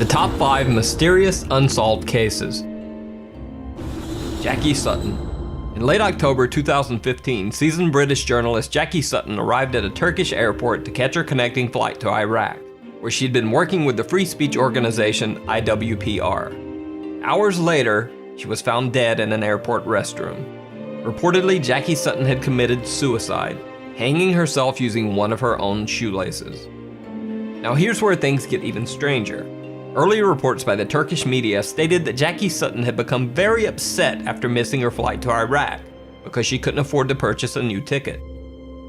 The top 5 mysterious unsolved cases. Jackie Sutton. In late October 2015, seasoned British journalist Jackie Sutton arrived at a Turkish airport to catch her connecting flight to Iraq, where she'd been working with the free speech organization IWPR. Hours later, she was found dead in an airport restroom. Reportedly, Jackie Sutton had committed suicide, hanging herself using one of her own shoelaces. Now here's where things get even stranger. Earlier reports by the Turkish media stated that Jackie Sutton had become very upset after missing her flight to Iraq because she couldn't afford to purchase a new ticket.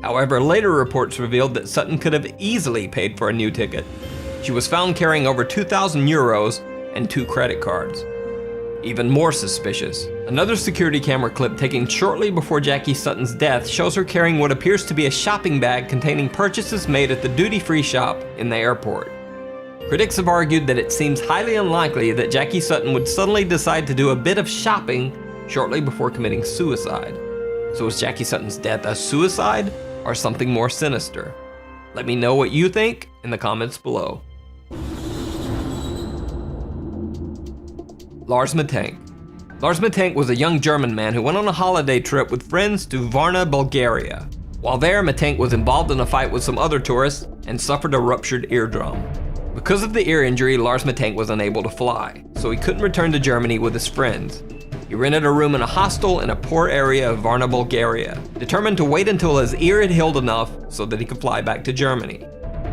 However, later reports revealed that Sutton could have easily paid for a new ticket. She was found carrying over 2,000 euros and 2 credit cards. Even more suspicious, another security camera clip taken shortly before Jackie Sutton's death shows her carrying what appears to be a shopping bag containing purchases made at the duty-free shop in the airport. Critics have argued that it seems highly unlikely that Jackie Sutton would suddenly decide to do a bit of shopping shortly before committing suicide. So is Jackie Sutton's death a suicide or something more sinister? Let me know what you think in the comments below. Lars Matank. Lars Matank was a young German man who went on a holiday trip with friends to Varna, Bulgaria. While there, Matank was involved in a fight with some other tourists and suffered a ruptured eardrum. Because of the ear injury, Lars Matank was unable to fly, so he couldn't return to Germany with his friends. He rented a room in a hostel in a poor area of Varna, Bulgaria, determined to wait until his ear had healed enough so that he could fly back to Germany.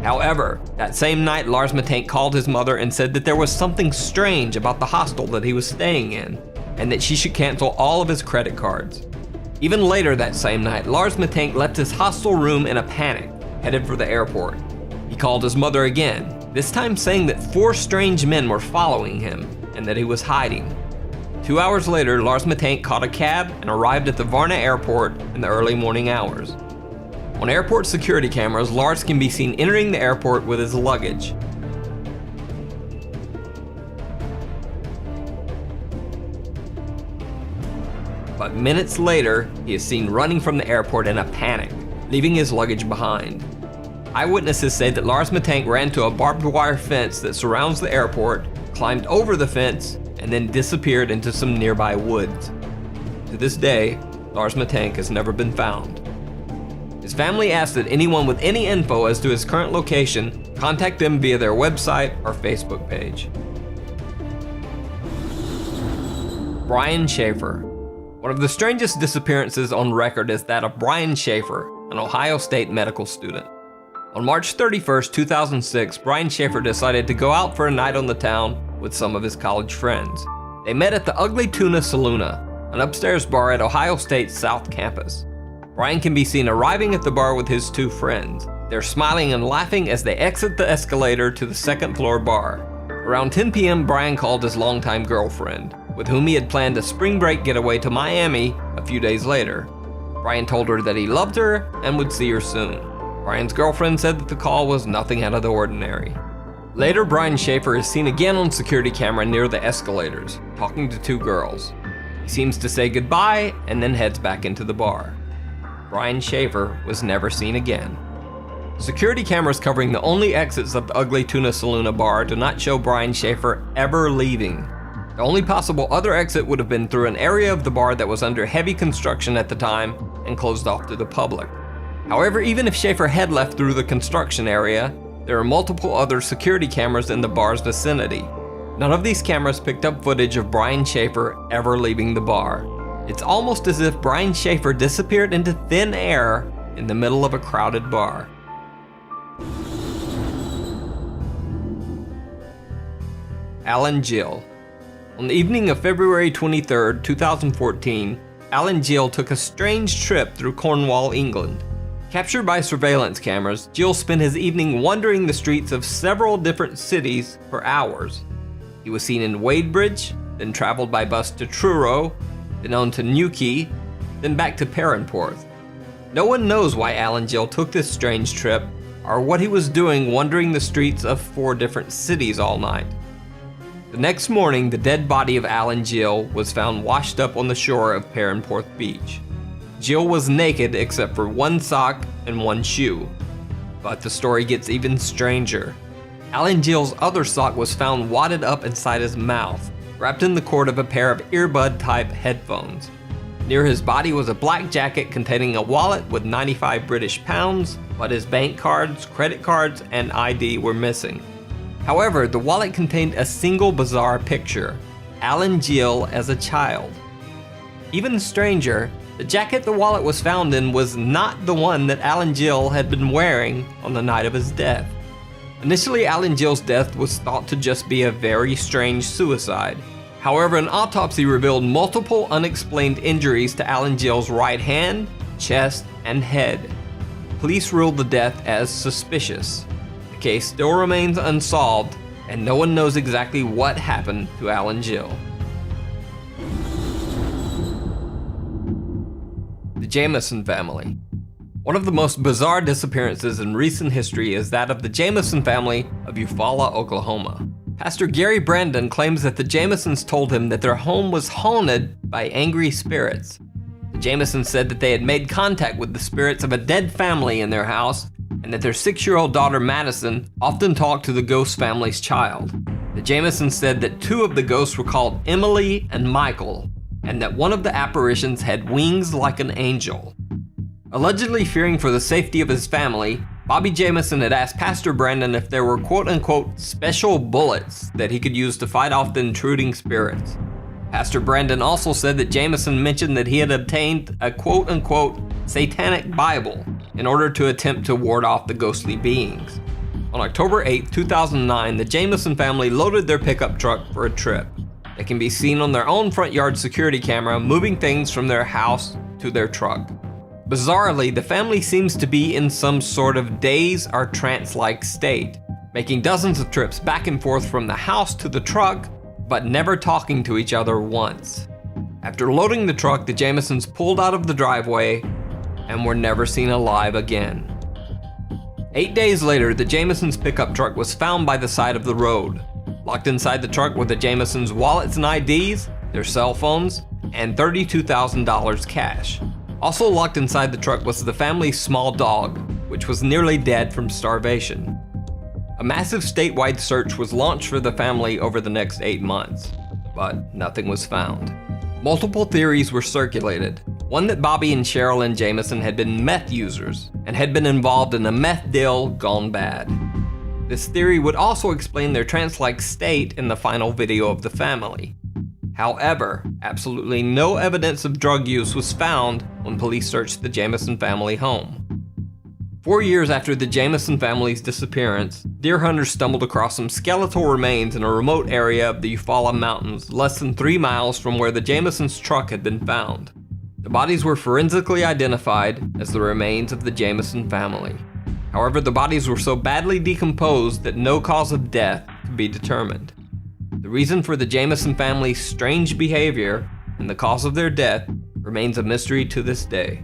However, that same night, Lars Matank called his mother and said that there was something strange about the hostel that he was staying in, and that she should cancel all of his credit cards. Even later that same night, Lars Matank left his hostel room in a panic, headed for the airport. He called his mother again, this time saying that 4 strange men were following him and that he was hiding. 2 hours later, Lars Matank caught a cab and arrived at the Varna airport in the early morning hours. On airport security cameras, Lars can be seen entering the airport with his luggage. But minutes later, he is seen running from the airport in a panic, leaving his luggage behind. Eyewitnesses say that Lars Matank ran to a barbed wire fence that surrounds the airport, climbed over the fence, and then disappeared into some nearby woods. To this day, Lars Matank has never been found. His family asks that anyone with any info as to his current location contact them via their website or Facebook page. Brian Schaefer. One of the strangest disappearances on record is that of Brian Schaefer, an Ohio State medical student. On March 31st, 2006, Brian Schaefer decided to go out for a night on the town with some of his college friends. They met at the Ugly Tuna Saloona, an upstairs bar at Ohio State's South Campus. Brian can be seen arriving at the bar with his 2 friends. They're smiling and laughing as they exit the escalator to the second floor bar. Around 10 p.m., Brian called his longtime girlfriend, with whom he had planned a spring break getaway to Miami a few days later. Brian told her that he loved her and would see her soon. Brian's girlfriend said that the call was nothing out of the ordinary. Later, Brian Schaefer is seen again on security camera near the escalators, talking to 2 girls. He seems to say goodbye and then heads back into the bar. Brian Schaefer was never seen again. Security cameras covering the only exits of the Ugly Tuna Saloona bar do not show Brian Schaefer ever leaving. The only possible other exit would have been through an area of the bar that was under heavy construction at the time and closed off to the public. However, even if Schaefer had left through the construction area, there are multiple other security cameras in the bar's vicinity. None of these cameras picked up footage of Brian Schaefer ever leaving the bar. It's almost as if Brian Schaefer disappeared into thin air in the middle of a crowded bar. Alan Gill. On the evening of February 23, 2014, Alan Gill took a strange trip through Cornwall, England. Captured by surveillance cameras, Gill spent his evening wandering the streets of several different cities for hours. He was seen in Wadebridge, then traveled by bus to Truro, then on to Newquay, then back to Perranporth. No one knows why Alan Gill took this strange trip, or what he was doing wandering the streets of 4 different cities all night. The next morning, the dead body of Alan Gill was found washed up on the shore of Perranporth Beach. Gill was naked except for 1 sock and 1 shoe. But the story gets even stranger. Alan Gill's other sock was found wadded up inside his mouth, wrapped in the cord of a pair of earbud-type headphones. Near his body was a black jacket containing a wallet with 95 British pounds, but his bank cards, credit cards, and ID were missing. However, the wallet contained a single bizarre picture: Alan Gill as a child. Even stranger, the jacket the wallet was found in was not the one that Alan Gill had been wearing on the night of his death. Initially, Alan Gill's death was thought to just be a very strange suicide. However, an autopsy revealed multiple unexplained injuries to Alan Gill's right hand, chest, and head. Police ruled the death as suspicious. The case still remains unsolved, and no one knows exactly what happened to Alan Gill. The Jamison family. One of the most bizarre disappearances in recent history is that of the Jamison family of Eufaula, Oklahoma. Pastor Gary Brandon claims that the Jamisons told him that their home was haunted by angry spirits. The Jamisons said that they had made contact with the spirits of a dead family in their house, and that their 6-year-old daughter Madison often talked to the ghost family's child. The Jamisons said that 2 of the ghosts were called Emily and Michael, and that one of the apparitions had wings like an angel. Allegedly fearing for the safety of his family, Bobby Jamison had asked Pastor Brandon if there were quote-unquote special bullets that he could use to fight off the intruding spirits. Pastor Brandon also said that Jamison mentioned that he had obtained a quote-unquote satanic Bible in order to attempt to ward off the ghostly beings. On October 8, 2009, the Jamison family loaded their pickup truck for a trip. They can be seen on their own front yard security camera moving things from their house to their truck. Bizarrely, the family seems to be in some sort of daze or trance-like state, making dozens of trips back and forth from the house to the truck, but never talking to each other once. After loading the truck, the Jamisons pulled out of the driveway and were never seen alive again. 8 days later, the Jamisons' pickup truck was found by the side of the road. Locked inside the truck were the Jamisons' wallets and IDs, their cell phones, and $32,000 cash. Also locked inside the truck was the family's small dog, which was nearly dead from starvation. A massive statewide search was launched for the family over the next 8 months, but nothing was found. Multiple theories were circulated. One that Bobby and Sherilyn Jamison had been meth users and had been involved in a meth deal gone bad. This theory would also explain their trance-like state in the final video of the family. However, absolutely no evidence of drug use was found when police searched the Jamison family home. 4 years after the Jamison family's disappearance, deer hunters stumbled across some skeletal remains in a remote area of the Eufaula Mountains, less than 3 miles from where the Jamisons' truck had been found. The bodies were forensically identified as the remains of the Jamison family. However, the bodies were so badly decomposed that no cause of death could be determined. The reason for the Jamison family's strange behavior and the cause of their death remains a mystery to this day.